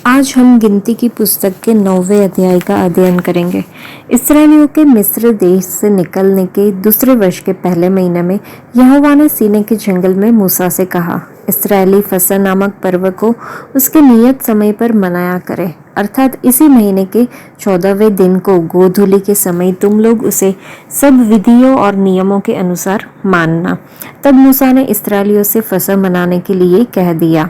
आज हम गिनती की पुस्तक के 9वें अध्याय का अध्ययन करेंगे। इस्राएलियों के मिस्र देश से निकलने के दूसरे वर्ष के पहले महीने में यहोवा ने सीनै के जंगल में मूसा से कहा, इस्राएली फसह नामक पर्व को उसके नियत समय पर मनाया करे, अर्थात इसी महीने के 14वें दिन को गोधूली के समय तुम लोग उसे सब विधियों और नियमों के अनुसार मानना। तब मूसा ने इस्राएलियों से फसह मनाने के लिए कह दिया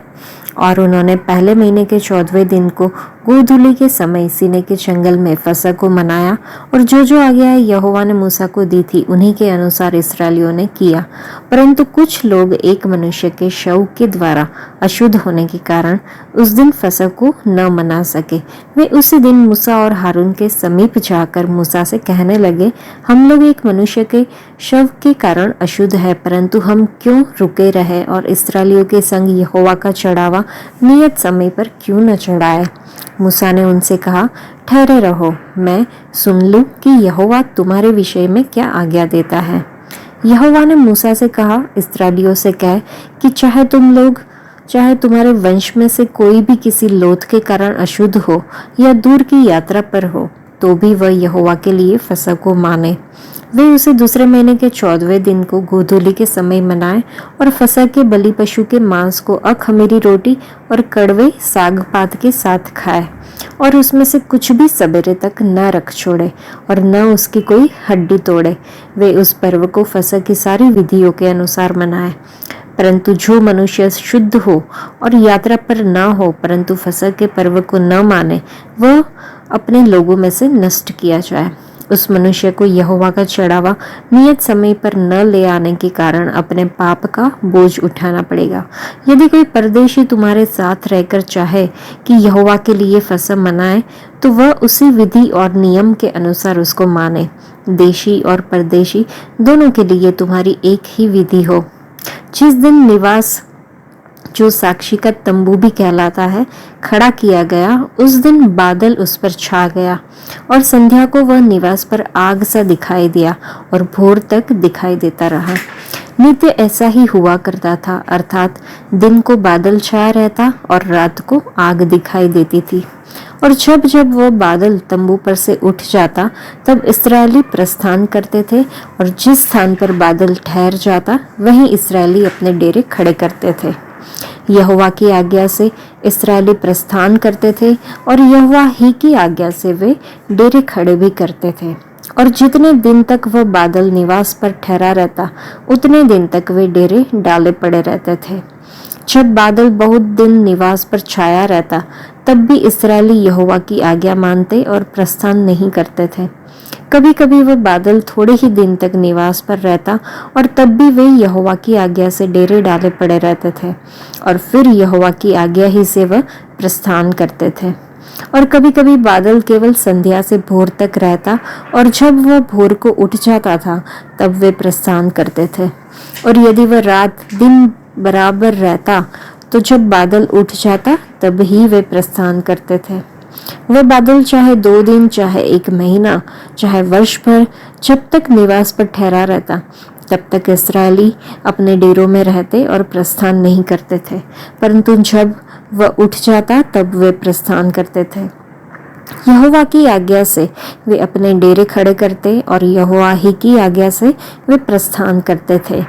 और उन्होंने पहले महीने के 14वें दिन को गोधूली के समय सीनै के जंगल में फसह को मनाया और जो आज्ञाएं यहोवा ने मूसा को दी थी उन्हीं के अनुसार इस्राएलियों ने किया। परंतु कुछ लोग एक मनुष्य के शव के द्वारा अशुद्ध होने के कारण उस दिन फसह को न मना सके। वे उसी दिन मूसा और हारून के समीप जाकर मूसा से कहने लगे, हम लोग एक मनुष्य के शव के कारण अशुद्ध है, परंतु हम क्यों रुके रहे और इस्राएलियों के संग यहोवा का चढ़ावा नियत समय पर क्यों न चढ़ाए। मूसा ने उनसे कहा, ठहरे रहो, मैं सुन लूं कि यहोवा तुम्हारे विषय में क्या आज्ञा देता है। यहोवा ने मूसा से कहा, इस्राएलियों से कह कि चाहे तुम्हारे वंश में से कोई भी किसी लोथ के कारण अशुद्ध हो या दूर की यात्रा पर हो, तो भी वह यहोवा के लिए फसह को माने। वे उसे दूसरे महीने के 14वें दिन को गोधूली के समय मनाए और फसह के बलि पशु के मांस को अखमीरी रोटी और कड़वे साग पात के साथ खाए और उसमें से कुछ भी सवेरे तक न रख छोड़े और न उसकी कोई हड्डी तोड़े। वे उस पर्व को फसह की सारी विधियों के अनुसार मनाए। परंतु जो मनुष्य शुद्ध हो और यात्रा पर न हो परंतु फसह के पर्व को न माने, वह अपने लोगों में से नष्ट किया जाए। उस मनुष्य को यहोवा का चढ़ावा नियत समय पर न ले आने के कारण अपने पाप का बोझ उठाना पड़ेगा। यदि कोई परदेशी तुम्हारे साथ रहकर चाहे कि यहोवा के लिए फसह मनाए, तो वह उसी विधि और नियम के अनुसार उसको माने। देशी और परदेशी दोनों के लिए तुम्हारी एक ही विधि हो। जिस दिन निवास, जो साक्षी का तंबू भी कहलाता है, खड़ा किया गया, उस दिन बादल उस पर छा गया और संध्या को वह निवास पर आग सा दिखाई दिया और भोर तक दिखाई देता रहा। नित्य ऐसा ही हुआ करता था, अर्थात दिन को बादल छाया रहता और रात को आग दिखाई देती थी। और जब वह बादल तंबू पर से उठ जाता, तब इस्राएली प्रस्थान करते थे और जिस स्थान पर बादल ठहर जाता वहीं इस्राएली अपने डेरे खड़े करते थे। यहोवा की आज्ञा से इस्राएली प्रस्थान करते थे और यहोवा ही की आज्ञा से वे डेरे खड़े भी करते थे। और जितने दिन तक वह बादल निवास पर ठहरा रहता, उतने दिन तक वे डेरे डाले पड़े रहते थे। जब बादल बहुत दिन निवास पर छाया रहता, तब भी इस्राएली यहोवा की आज्ञा मानते और प्रस्थान नहीं करते थे। कभी कभी वह बादल थोड़े ही दिन तक निवास पर रहता और तब भी वे यहोवा की आज्ञा से डेरे डाले पड़े रहते थे और फिर यहोवा की आज्ञा ही से वह प्रस्थान करते थे। और कभी कभी बादल केवल संध्या से भोर तक रहता और जब वह भोर को उठ जाता था तब वे प्रस्थान करते थे। और यदि वह रात दिन बराबर रहता, तो जब बादल उठ जाता तब ही वे प्रस्थान करते थे। वह बादल चाहे 2 दिन, चाहे 1 महीना, चाहे वर्ष भर, जब तक निवास पर ठहरा रहता, तब तक इस्राएली अपने डेरों में रहते और प्रस्थान नहीं करते थे। परंतु जब वह उठ जाता तब वे प्रस्थान करते थे। यहोवा की आज्ञा से वे अपने डेरे खड़े करते और यहोवा ही की आज्ञा से वे प्रस्थान करते थे।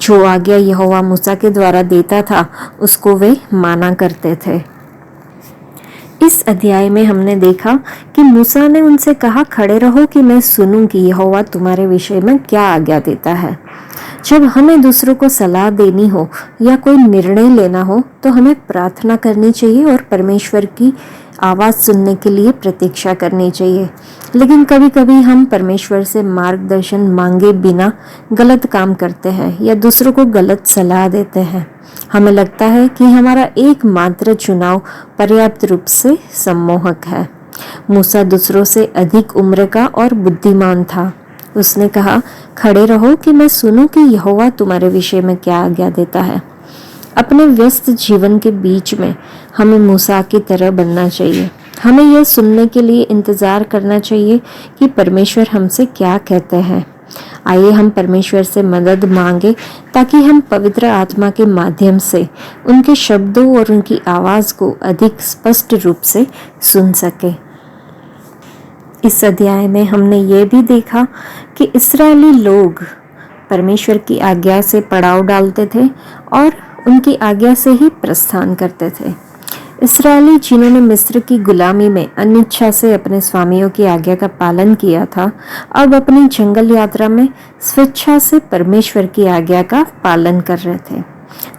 जो आज्ञा यहोवा मूसा के द्वारा देता था उसको वे माना करते थे। इस अध्याय में हमने देखा कि मूसा ने उनसे कहा, खड़े रहो कि मैं सुनूं कि यहोवा तुम्हारे विषय में क्या आज्ञा देता है। जब हमें दूसरों को सलाह देनी हो या कोई निर्णय लेना हो तो हमें प्रार्थना करनी चाहिए और परमेश्वर की आवाज़ सुनने के लिए प्रतीक्षा करनी चाहिए। लेकिन कभी कभी हम परमेश्वर से मार्गदर्शन मांगे बिना गलत काम करते हैं या दूसरों को गलत सलाह देते हैं। हमें लगता है कि हमारा एकमात्र चुनाव पर्याप्त रूप से सम्मोहक है। मूसा दूसरों से अधिक उम्र का और बुद्धिमान था। उसने कहा, खड़े रहो कि मैं सुनूं कि यहोवा तुम्हारे विषय में क्या आज्ञा देता है। अपने व्यस्त जीवन के बीच में हमें मूसा की तरह बनना चाहिए। हमें यह सुनने के लिए इंतजार करना चाहिए कि परमेश्वर हमसे क्या कहते हैं। आइए हम परमेश्वर से मदद मांगे ताकि हम पवित्र आत्मा के माध्यम से उनके शब्दों और उनकी आवाज़ को अधिक स्पष्ट रूप से सुन सके। इस अध्याय में हमने ये भी देखा कि इस्राएली लोग परमेश्वर की आज्ञा से पड़ाव डालते थे और उनकी आज्ञा से ही प्रस्थान करते थे। इस्राएली जिन्होंने मिस्र की गुलामी में अनिच्छा से अपने स्वामियों की आज्ञा का पालन किया था, अब अपनी जंगल यात्रा में स्वेच्छा से परमेश्वर की आज्ञा का पालन कर रहे थे।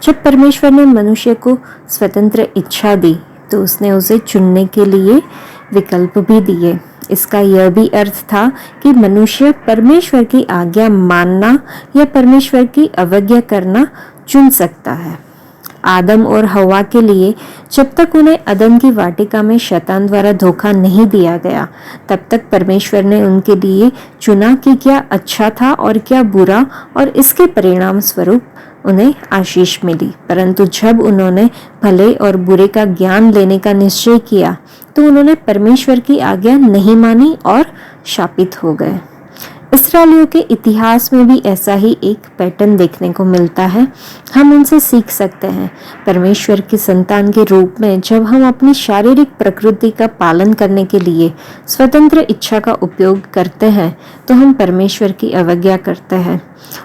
जब परमेश्वर ने मनुष्य को स्वतंत्र इच्छा दी तो उसने उसे चुनने के लिए विकल्प भी दिए। इसका यह भी अर्थ था कि मनुष्य परमेश्वर की आज्ञा मानना या परमेश्वर की अवज्ञा करना चुन सकता है। आदम और हवा के लिए जब तक उन्हें अदन की वाटिका में शैतान द्वारा धोखा नहीं दिया गया, तब तक परमेश्वर ने उनके लिए चुना कि क्या अच्छा था और क्या बुरा, और इसके परिणाम स्वरूप उन्हें आशीष मिली। परंतु जब उन्होंने भले और बुरे का ज्ञान लेने का निश्चय किया तो उन्होंने परमेश्वर की आज्ञा नहीं मानी और शापित हो गए। इस्राएलियों के इतिहास में भी ऐसा ही एक पैटर्न देखने को मिलता है। हम उनसे सीख सकते हैं। परमेश्वर की संतान के रूप में जब हम अपनी शारीरिक प्रकृति का पालन करने के लिए स्वतंत्र इच्छा का उपयोग करते हैं तो हम परमेश्वर की अवज्ञा करते हैं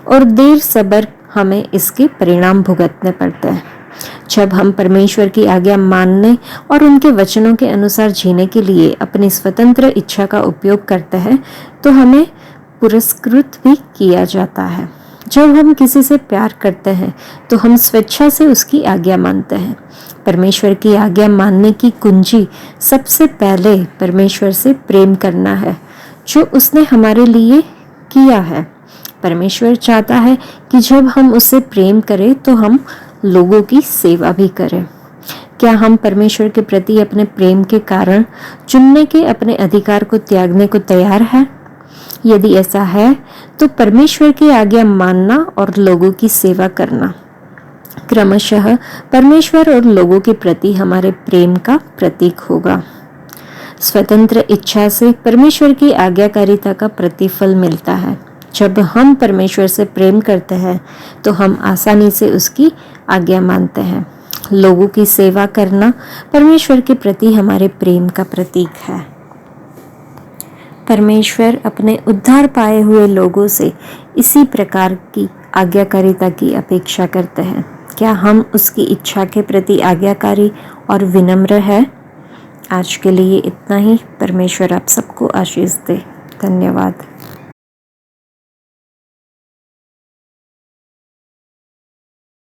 और देर सब्र हमें इसके परिणाम भुगतने पड़ते हैं। जब हम परमेश्वर की आज्ञा मानने और उनके वचनों के अनुसार जीने के लिए अपनी स्वतंत्र इच्छा का उपयोग करते हैं तो हमें पुरस्कृत भी किया जाता है। जब हम किसी से प्यार करते हैं तो हम स्वेच्छा से उसकी आज्ञा मानते हैं। परमेश्वर की आज्ञा मानने की कुंजी सबसे पहले परमेश्वर से प्रेम करना है जो उसने हमारे लिए किया है। परमेश्वर चाहता है कि जब हम उससे प्रेम करें तो हम लोगों की सेवा भी करें। क्या हम परमेश्वर के प्रति अपने प्रेम के कारण चुनने के अपने अधिकार को त्यागने को तैयार हैं? यदि ऐसा है तो परमेश्वर की आज्ञा मानना और लोगों की सेवा करना क्रमशः परमेश्वर और लोगों के प्रति हमारे प्रेम का प्रतीक होगा। स्वतंत्र इच्छा से परमेश्वर की आज्ञाकारिता का प्रतिफल मिलता है। जब हम परमेश्वर से प्रेम करते हैं तो हम आसानी से उसकी आज्ञा मानते हैं। लोगों की सेवा करना परमेश्वर के प्रति हमारे प्रेम का प्रतीक है। परमेश्वर अपने उद्धार पाए हुए लोगों से इसी प्रकार की आज्ञाकारिता की अपेक्षा करते हैं। क्या हम उसकी इच्छा के प्रति आज्ञाकारी और विनम्र हैं? आज के लिए इतना ही। परमेश्वर आप सबको आशीष दे। धन्यवाद।